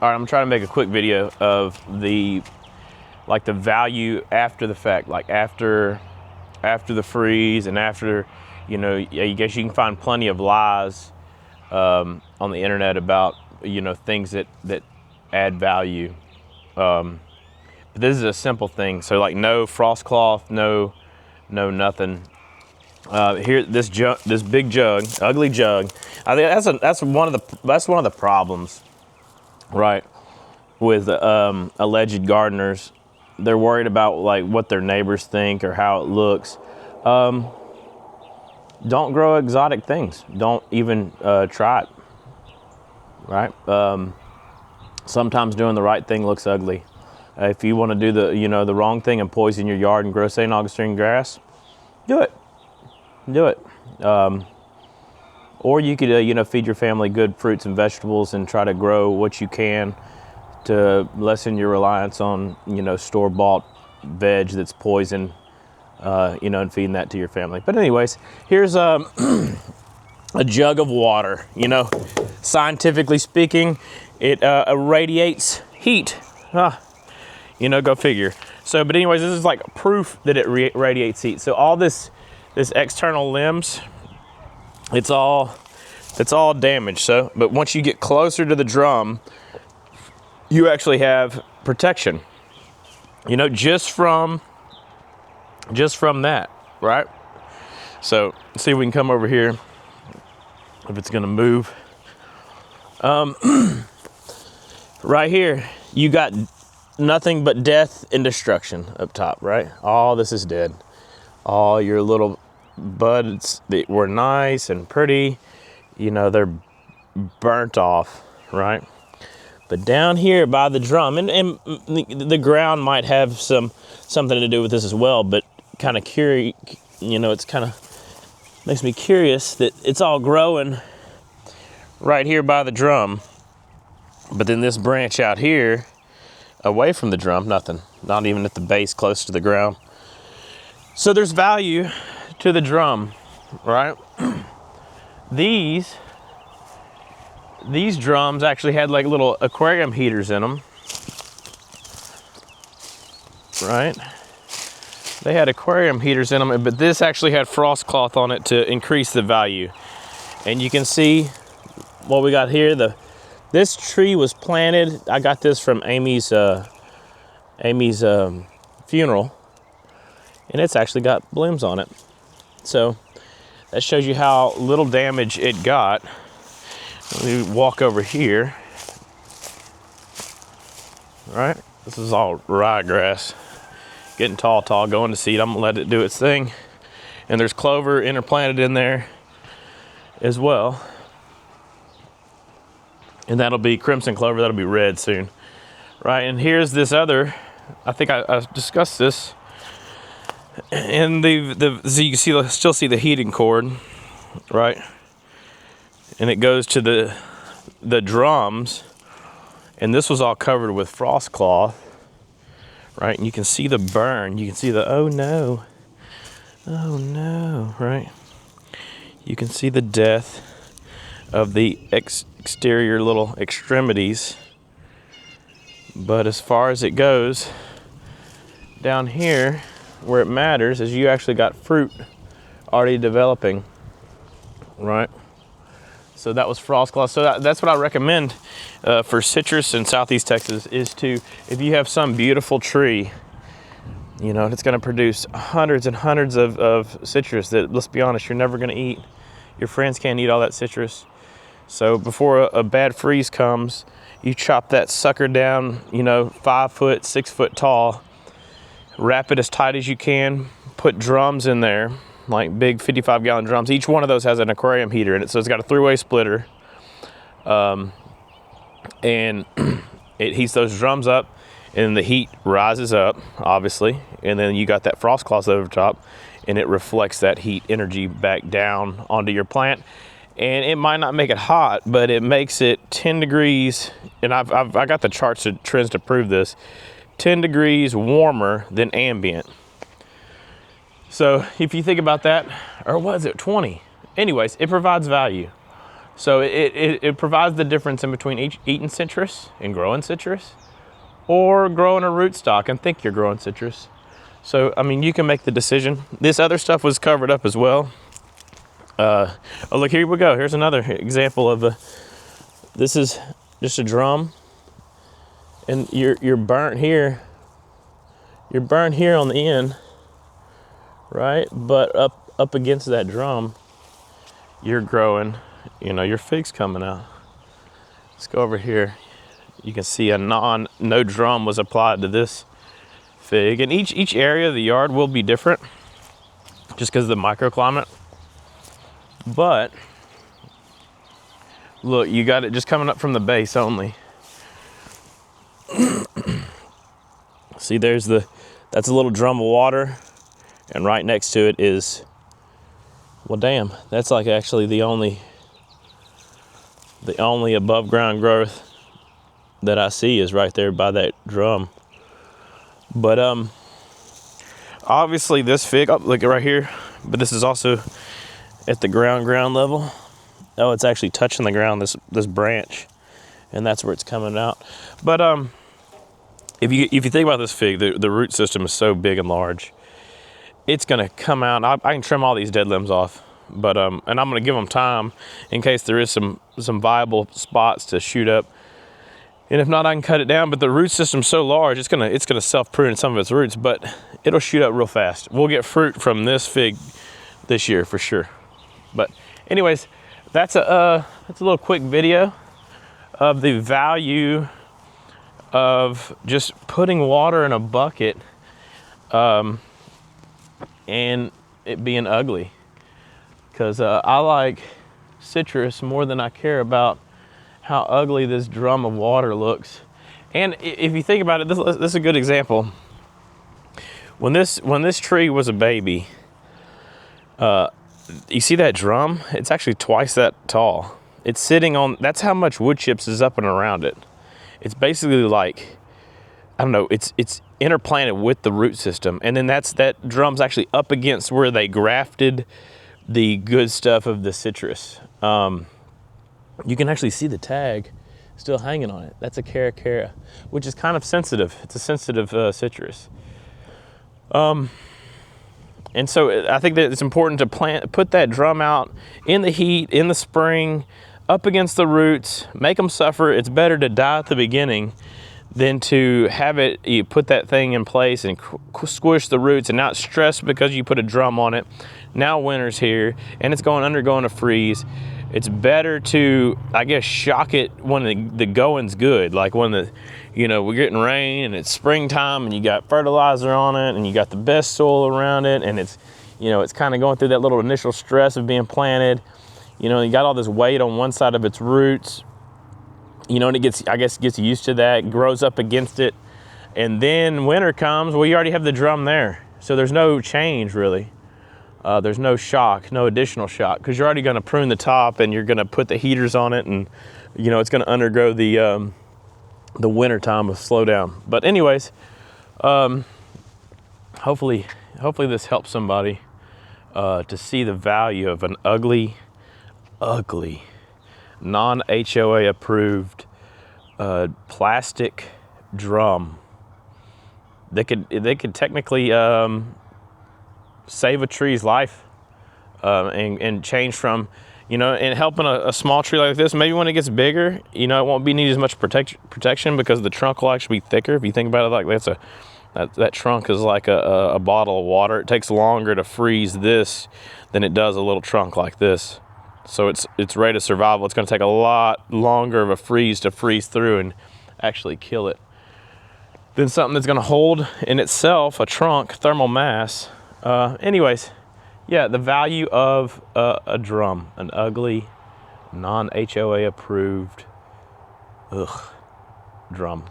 All right, I'm trying to make a quick video of the value after the fact, like after the freeze and after, you know, I guess you can find plenty of lies on the internet about, you know, things that add value. But this is a simple thing. So like no frost cloth, no nothing. Here, this big jug, ugly jug. I think that's one of the problems, right? With alleged gardeners, they're worried about like what their neighbors think or how it looks. Don't grow exotic things. Don't even try it. Right? Sometimes doing the right thing looks ugly. If you want to do the wrong thing and poison your yard and grow St. Augustine grass, do it. Do it. Or you could feed your family good fruits and vegetables and try to grow what you can to lessen your reliance on store-bought veg that's poisoned, and feeding that to your family. But anyways, here's a jug of water. Scientifically speaking, it irradiates heat. Go figure. So, but anyways, this is like proof that it radiates heat. So all this external limbs, it's all damaged. So, but once you get closer to the drum, you actually have protection. Just from that, right? So let's see if we can come over here, if it's gonna move. Right here, you got nothing but death and destruction up top, right? All this is dead. All your little buds that were nice and pretty, they're burnt off, right? But down here by the drum, and the ground might have something to do with this as well, but kind of curious, it's kind of makes me curious that it's all growing right here by the drum. But then this branch out here, away from the drum, nothing, not even at the base close to the ground. So there's value to the drum, right? These drums actually had like little aquarium heaters in them, right? They had aquarium heaters in them, but this actually had frost cloth on it to increase the value. And you can see what we got here. This tree was planted. I got this from Amy's funeral, and it's actually got blooms on it. So that shows you how little damage it got. Let me walk over here. All right, this is all ryegrass, getting tall, going to seed. I'm gonna let it do its thing. And there's clover interplanted in there as well. And that'll be crimson clover, that'll be red soon. Right, and here's this other, I think I discussed this. And so you can still see the heating cord, right? And it goes to the drums, and this was all covered with frost cloth, right? And you can see the burn. You can see the oh no, right? You can see the death of the exterior little extremities. But as far as it goes, down here, where it matters is you actually got fruit already developing, right? So that was frost cloth. So that's what I recommend for citrus in Southeast Texas, is to, if you have some beautiful tree, it's going to produce hundreds and hundreds of citrus that, let's be honest, you're never going to eat. Your friends can't eat all that citrus. So before a bad freeze comes, you chop that sucker down, 5 foot, 6 foot tall, wrap it as tight as you can, put drums in there, like big 55-gallon drums. Each one of those has an aquarium heater in it, so it's got a 3-way splitter. And it heats those drums up, and the heat rises up, obviously, and then you got that frost cloth over top, and it reflects that heat energy back down onto your plant. And it might not make it hot, but it makes it 10 degrees, and I got the charts and trends to prove this, 10 degrees warmer than ambient. So if you think about that, or was it 20? Anyways, it provides value. So it provides the difference in between eating citrus and growing citrus, or growing a rootstock and think you're growing citrus. So, I mean, you can make the decision. This other stuff was covered up as well. Oh, look, here we go. Here's another example of this is just a drum, and you're burnt here. You're burnt here on the end, right? But up against that drum, you're growing, you know, your fig's coming out. Let's go over here. You can see no drum was applied to this fig, and each area of the yard will be different just because of the microclimate. But look, you got it just coming up from the base only. See, that's a little drum of water, and right next to it is, well, damn, that's like actually the only above ground growth that I see is right there by that drum. But obviously this fig, oh, look right here, but this is also at the ground level. Oh, it's actually touching the ground, this branch, and that's where it's coming out. But if you think about this fig, the root system is so big and large, it's gonna come out. I can trim all these dead limbs off, but and I'm gonna give them time in case there is some viable spots to shoot up. And if not, I can cut it down. But the root system's so large, it's gonna self-prune some of its roots, but it'll shoot up real fast. We'll get fruit from this fig this year for sure. But anyways, that's a little quick video of the value of just putting water in a bucket and it being ugly. Because I like citrus more than I care about how ugly this drum of water looks. And if you think about it, this is a good example. When this tree was a baby, you see that drum? It's actually twice that tall. It's sitting on, that's how much wood chips is up and around it. It's basically like, I don't know, it's interplanted with the root system. And then that drum's actually up against where they grafted the good stuff of the citrus. You can actually see the tag still hanging on it. That's a caracara, which is kind of sensitive. It's a sensitive citrus. And so I think that it's important to put that drum out in the heat, in the spring, up against the roots, make them suffer. It's better to die at the beginning than to have you put that thing in place and squish the roots and not stress because you put a drum on it. Now winter's here and it's undergoing a freeze. It's better to, I guess, shock it when the going's good. Like when we're getting rain and it's springtime and you got fertilizer on it and you got the best soil around it and it's kind of going through that little initial stress of being planted. You got all this weight on one side of its roots. And it gets used to that, grows up against it. And then winter comes, well, you already have the drum there. So there's no change really. There's no shock, no additional shock, because you're already going to prune the top and you're going to put the heaters on it, and it's going to undergo the winter time of slowdown. But anyways, hopefully this helps somebody to see the value of an ugly, non-HOA approved plastic drum. They could technically save a tree's life and change from, and helping a small tree like this. Maybe when it gets bigger, it won't be need as much protection because the trunk will actually be thicker. If you think about it, like that trunk is like a bottle of water. It takes longer to freeze this than it does a little trunk like this. So its rate of survival, it's going to take a lot longer of a freeze to freeze through and actually kill it than something that's going to hold in itself a trunk, thermal mass. Anyways, yeah, the value of a drum, an ugly, non-HOA approved drum.